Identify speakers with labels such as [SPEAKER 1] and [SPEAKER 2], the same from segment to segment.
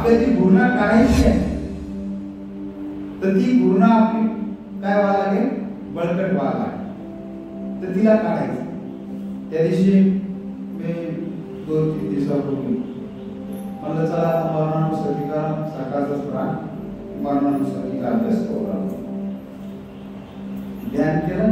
[SPEAKER 1] आपल्याला ती घृणा काढायची आहे, तर ती घृणा आपली काय व्हायला लागेल, बळकट व्हायला लागेल. तर तिला काढायचं. त्या दिवशी मी 2-3 दिवसापूर्वी म्हणलं चला आता मरणानुसारिका सकाळचाच प्राण मरणानुसारिका अभ्यास करू. ध्यान केलं,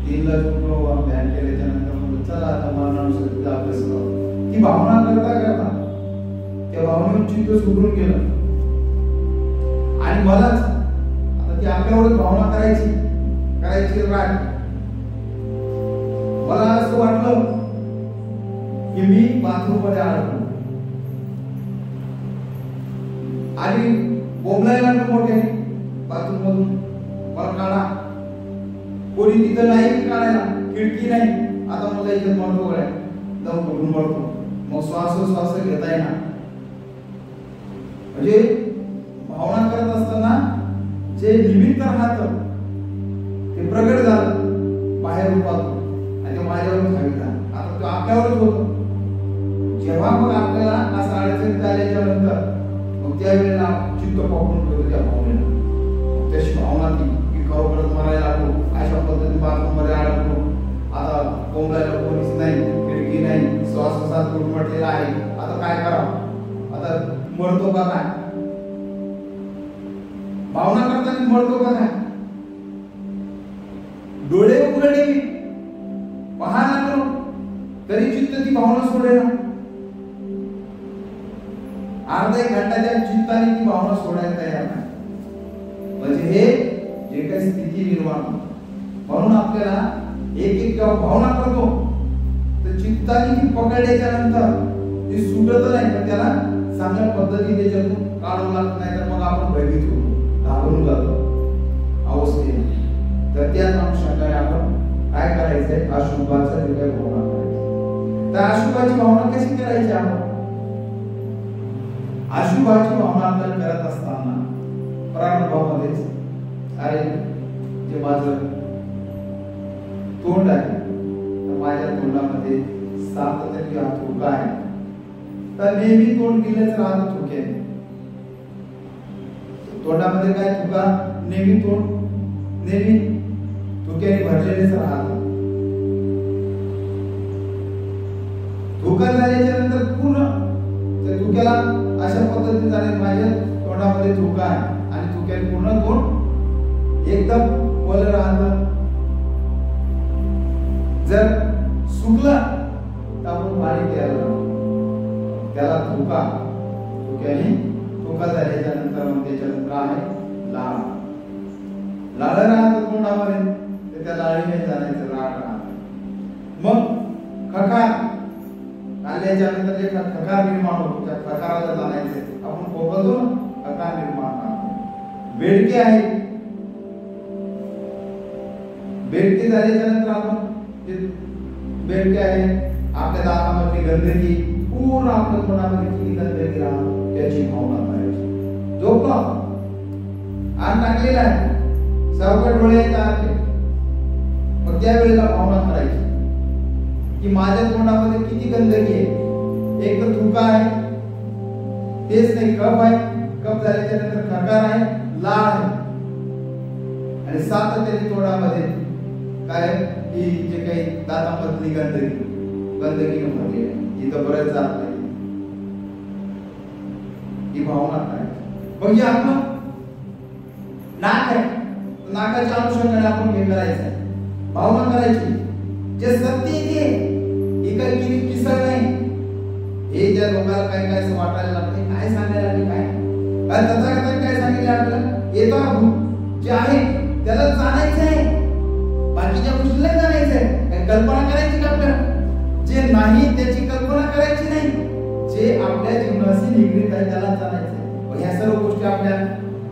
[SPEAKER 1] 3ला झोपलो, ध्यान केल्याच्या नंतर म्हणलं चला आता मरणानुसारिका अभ्यास करू. ती भावना करता करता त्या भावनेवर चित्त सुटून गेलं आणि मलाच आता ती आपल्यावरच भावना करायची राग. मला असं वाटलं की मी बाथरूम मध्ये अडकलो आणि बोंबलायला मोठ्याने बाथरूम मधून मला काढा. कोणी तिथं नाही की काढायला, खिडकी नाही. आता मला इथे मरतो गड्या, जाऊन कुठून मरतो. मग श्वास घेता येणार. म्हणजे भावना करत असताना जे निमित्त राहतं ते प्रगट झालं बाहेर रूपातून आणि ते माझ्यावरच हवी झालं. आता तो आपल्यावरच होतो. जेव्हा मग आपल्याला असं अडचणीत आल्याच्या नंतर मग त्यावेळेला चित्त पकडून ठेवतो त्या भावनेला. त्याची भावना ती की खरोखरच मरायला लागलो, अशा पद्धतीने बाथरूम मध्ये अडकलो, आता बोंबलायला कोणीच नाही, खिडकी नाही, श्वास गुडमटलेला आहे, आता काय करावं, आता मरतो का काय. भावना करताना मरतो का काय. डोळे उघडे पहा लागलो तरी चित्त ती भावना सोडेना. अर्धा एक घंटा त्या चित्ताने ती भावना सोडायला तयार नाही. म्हणजे हे जे काही स्थिती निर्माण होते. म्हणून आपल्याला एक भावना करतो तर चित्ताने ती पकडल्याच्या नंतर ती सुटत नाही, पण त्याला चांगल्या पद्धतीने त्याच्यातून काढून लागत नाही, तर मग आपण भयभीत होतो, घाबरून जातो अवस्थेने. तर त्याच अनुषंगाने आपण काय करायचंय, अशुभाचा जे काही भावना करायची. तर अशुभाची भावना कशी करायची. आपण अशुभाची भावना आपल्याला करत असताना प्रारंभामध्येच अरे जे माझं तोंड आहे, तर माझ्या तोंडामध्ये सातत्याने हा थुका आहे, तर नेहमी तोंड गेलेच राहत थुक्याने. तोंडामध्ये काय थुका, नेहमी तोंड नेहमी थुक्याने भरलेलेच राहत. थुका झाल्याच्या नंतर पूर्ण त्या थुक्याला अशा पद्धतीने झाले माझ्या तोंडामध्ये थुका आहे आणि थुक्याने पूर्ण तोंड एकदम ओलं राहतं. जर सुकला तर आपण पाणी प्यायला त्याला थुक्याने थुका झाल्याच्या नंतर मग त्याच्यात काय लाळ राहत तोंडामध्ये, तर त्या लाळीने जाण्याचं राळ राहत. मग खकार काढल्याच्या नंतर जे खकार निर्माण होतो त्या खकाराला जाण्याचे आपण खोकलतो ना, खकार निर्माण होतो. बेडके आहे, बेडके झाल्याच्या नंतर आपण बेडके आहे आपल्या दातामधली गंदगी पूर्ण आपल्या तोंडामध्ये किती गंदगी राहतो त्याची भावना करायची. झोपला आण टाकलेला आहे, सावकाश डोळे आहेत, मग त्यावेळेला भावना करायची की माझ्या तोंडामध्ये किती गंदगी आहे. एक तर थुका आहे, तेच नाही कफ आहे, कफ झाल्याच्या नंतर खकार आहे, लाळ आहे आणि सातत्याने तोंडामध्ये काय ही जे काही दातामधली गंदगी भरली आहे, इथं बरंच जात नाही. ही भावना काय. म्हणजे आपण नाक आहे, नाकाच्या अनुषंगाने आपण हे करायचं आहे, भावना करायची. जे सत्य ते हे काही किस्सा नाही. हे ज्या लोकांना काय काय वाटायला लागते, काय सांगायला लागले, काय तथागतांनी काय सांगितलं आपल्याला, येतो जे आहे त्याला जाणायचं आहे, बाकीच्या गोष्टीला जाणायचं आहे. काय कल्पना करायची का आपल्याला. जे नाही त्याची कल्पना करायची नाही, जे आपल्या जीवनाशी निगडीत आहे त्याला जाणायचं आहे. ह्या सर्व गोष्टी आपल्या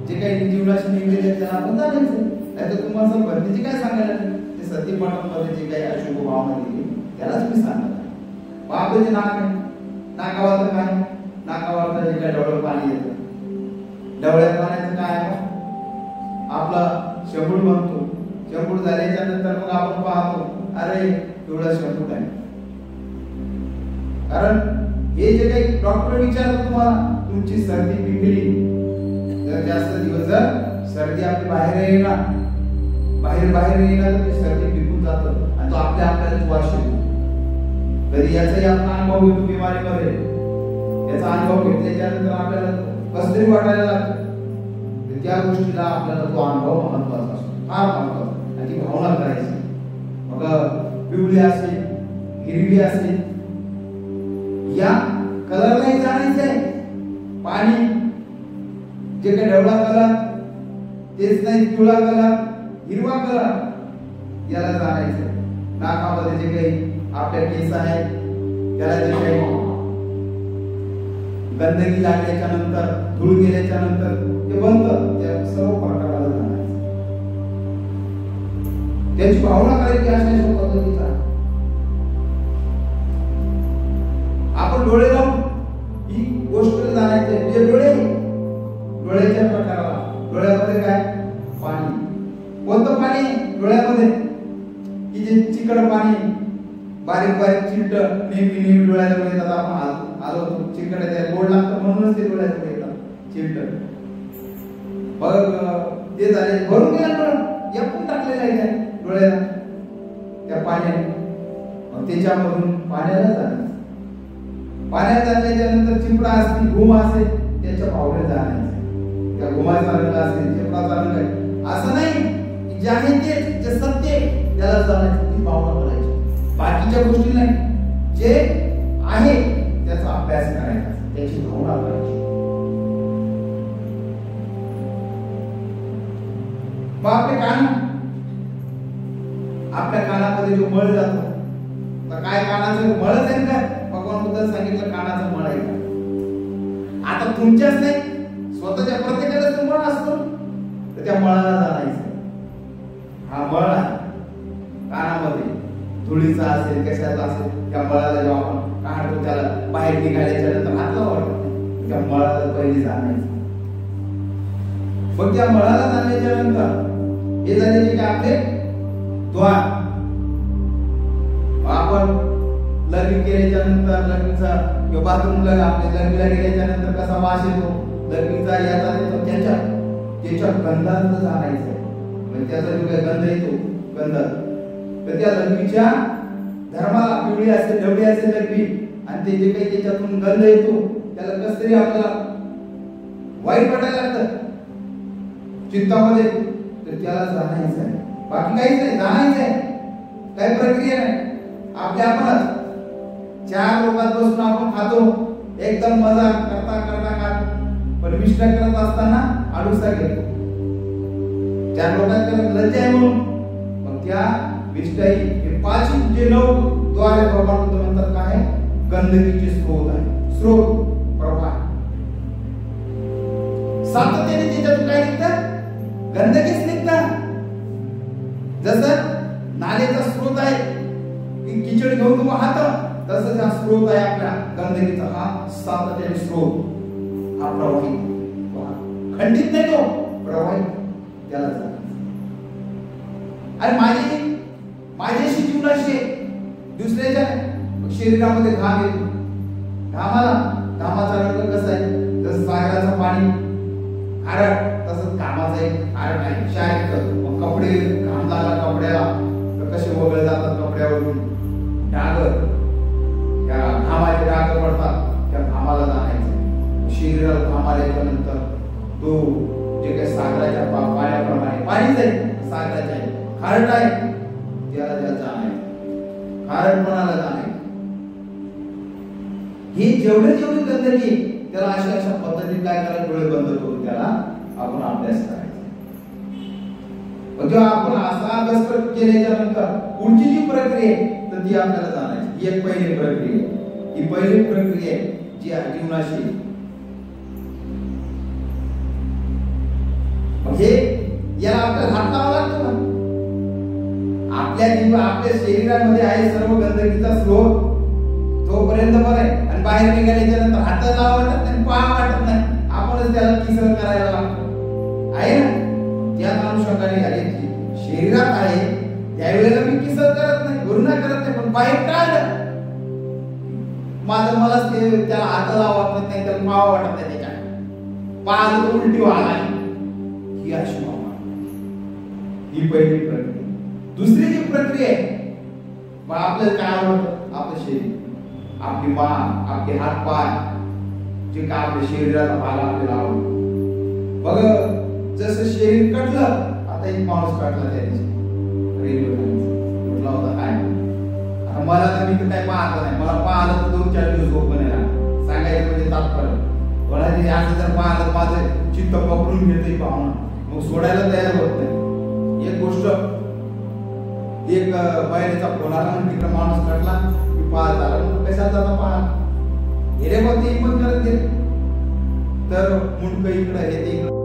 [SPEAKER 1] जे काही जीवनाशी निगडीत आहेत त्याला आपण जाणायचं आहे. नाहीतर तुम्हाला जर भरतीची काय सांगायला ते सतीपणामध्ये जे काही अशुभ भावना दिली त्यालाच मी सांगत आहे. आपलं जे नाक आहे, नाकावर काय, नाकावर जे काही डोळ्यात पाणी येतं, डोळ्यात पाण्याचं काय आहे, आपला शेंबूड बनतो. शेंबूड झाल्याच्या नंतर मग आपण पाहतो अरे पिवळा शेंबूड आहे, कारण हे जे काही डॉक्टर विचारतात तुम्हाला, तुमची सर्दी पिकली तर जास्त दिवस जर सर्दी आपली बाहेर येणार तर ती सर्दी पिकून जातं आणि तो आपल्यालाच वास येतो. कधी याचाही आपला अनुभव येतो बिमारीमध्ये. याचा अनुभव घेतल्याच्या नंतर आपल्याला कसं तरी वाटायला लागतं. त्या गोष्टीला आपल्याला तो अनुभव महत्वाचा असतो, फार महत्वाचा, आणि ती भावना करायची. मग पिवळी असेल, हिरवी असेल, या कलरलाही जाणायचंय. पाणी जे काही ढवळा कलर तेच नाही, पिवळा कलर, हिरवा कलर याला जाणायचंय. नाकामध्ये जे काही आपल्या केस आहेत त्याला जे काही गंदगी लागल्याच्या नंतर, धूळ गेल्याच्या नंतर ते बनतं, त्या सर्व प्रकाराला जाणायचं. त्याची भावना करायची अशा पद्धतीचा. आपण डोळे लावून ही गोष्ट जाणायची. म्हणजे डोळ्याच्या प्रकाराला, डोळ्यामध्ये काय पाणी, कोणतं पाणी डोळ्यामध्ये, की जे चिकट पाणी, बारीक बारीक चिलट नेहमी डोळ्याजवळ येतात. आपण आलो चिकट आहे, गोड लागतं म्हणूनच ते डोळ्याजवळ येतात चिलट. मग ते झाले, भरून गेला डोळा, यापून टाकलेला आहे त्या डोळ्याला त्या पाण्याने. मग त्याच्यामधून पाण्याला जाण्याचं. पाण्यात जाण्याच्या नंतर चिपडा असतील, घुम असेल, त्याच्या पावले जाण्याचं. त्या घुमाचा रंग असेल, चिपडाचा रंग आहे, असं नाही. जे आहे ते, जे सत्य आहे त्याला जाण्याची ती भावना करायची. बाकीच्या गोष्टी नाही, जे आहे त्याचा अभ्यास करायचा, त्याची भावना करायची. मग आपले कान, आपल्या कानामध्ये जो मळ जातो, तर काय कानाचं मळच आहे काय? भगवान बुद्धांनी सांगितलं कानाचं मळ आहे का? आता तुमच्याच नाही, स्वतःच्या प्रत्येकालाच तो मळ असतो, तर त्या मळाला जाणायचं. हा मळ आहे कानामध्ये, धुळीचा असेल, कशाचा असेल, त्या मळाला जेव्हा आपण काढतो, त्याला बाहेर निघाल्याच्या नंतर हात लावायचा, त्या मळाला पहिले जाणायचं. मग त्या मळाला जाण्याच्या नंतर हे झाले जे आपले द्वार. आपण लग्न केल्याच्या नंतर, लग्नाचा किंवा बाथरूमला आपले लग्नाला गेल्याच्या नंतर कसा वास येतो, लग्नीचा याचा येतो, त्याच्या गंधात जाणायचं. म्हणजे त्याचा जो काही गंध येतो, गंध, तर त्या लग्नीच्या धर्माला, पिवळी असेल, ढवळी असेल लग्नी, आणि ते जे काही त्याच्यातून गंध येतो त्याला कसं तरी आपल्याला वाईट वाटायला लागतं चित्तामध्ये, तर त्याला जाणायचं आहे. बाकी काहीच नाही, जाणायचं आहे. काही प्रक्रिया नाही. आपल्या आपणच 4 लोकात बसून आपण खातो, एकदम मजा करता करता खातो, पण विष्ठा करत असताना आडूसा घेतो. 4 लोकांकडे लज्जा आहे म्हणून मग त्या विष्ठाई हे 5 जे 9 द्वारे भगवान बुद्ध म्हणतात काय, गंदकीचे स्रोत आहे, स्रोत प्रवाह. सातत्याने त्याच्यातून काय निघतं, गंदकीच निघतं. जसं नाल्याचा स्रोत आहे, की किचड घेऊन वाहत, तसंच हा स्रोत आहे आपल्या गंदकीचा. हा सातत्याने स्रोत, हा प्रवाही, खंडित नाही, तो प्रवाही, त्याला जाणार. आणि माझ्याशी जीवनाशी दुसऱ्याच्या शरीरामध्ये घाम येतो. घामाचा रंग कसा आहे, जसं सागराचं पाणी खारट, तसंच घामाचा एक खारट आहे, क्षार करतो. मग कपडे, घाम लागला कपड्याला तर कसे वगळले जातात कपड्यावरून, डाग, त्या घामाचे डाग पडतात, त्या घामाला जाणायचं. शरीराला घाम आल्यानंतर तो जे काही सागराच्या पाण्याप्रमाणे पाणीच आहे, सागराच्या आहे, खारट आहे, त्याला जाणायचं, खारटपणाला जाणायचं. ही जेवढे गंदगी, त्याला अशा पद्धतीने काय करायचं, डोळे बंद करून त्याला आपण अभ्यास करायचा. जेव्हा आपण असा अभ्यास केल्याच्या नंतर पुढची जी प्रक्रिया आहे तर ती आपल्याला जाणायची. ही एक पहिली प्रक्रिया आहे. ही पहिली प्रक्रिया आहे जी आहे जीवनाशी. हे याला आपल्याला हात लावावा लागतो ना. आपल्या शरीरामध्ये आहे सर्व गंदकीचा स्रोत, तोपर्यंत बरं आहे. आणि बाहेर निघाल्याच्या नंतर हात लावा वाटत नाही, पाय वाटत नाही, आपणच त्याला किसर करायला लागतो, आहे ना. त्या अनुषंगाने आले शरीरात आहे त्यावेळेला मी किसर करत नाही, गुन्हा करत नाही, पण बाहेर काढलं माझं मलाच ते त्याला हात लावत नाही, त्याला पाव वाटत नाही, त्याच्या पायाला तर उलटी व्हायला ही अशी मामा ही पहिली प्रक्रिया. दुसरी जी प्रक्रिया आहे मग आपल्याला काय आवडतं, आपलं शरीर, आपली मान, आपले हात पाय, जे काय आपल्या शरीराला भाग आपल्याला आवडतं. बघ जसं शरीर कटलं, आता एक माणूस काढला त्या दिवशी रेल्वे कुठला होता काय, आता मला तर मी तर काय पाहत नाही, मला पाहिलं तर 2-4 दिवस झोप नाही राहत. सांगायचं म्हणजे तात्पर्य मला ते असं जर पाहिलं माझं चित्त पकडून घेतंय पाहुणा, मग सोडायला तयार होत नाही. एक गोष्ट, एक बाहेरचा फोन आला म्हणून तिकडे माणूस काढला की पाहत आला, म्हणून कशाला जाता पाहा, हे रे बघ ते हिंमत करत गेले तर मुंडक इकडं हे ते इकडं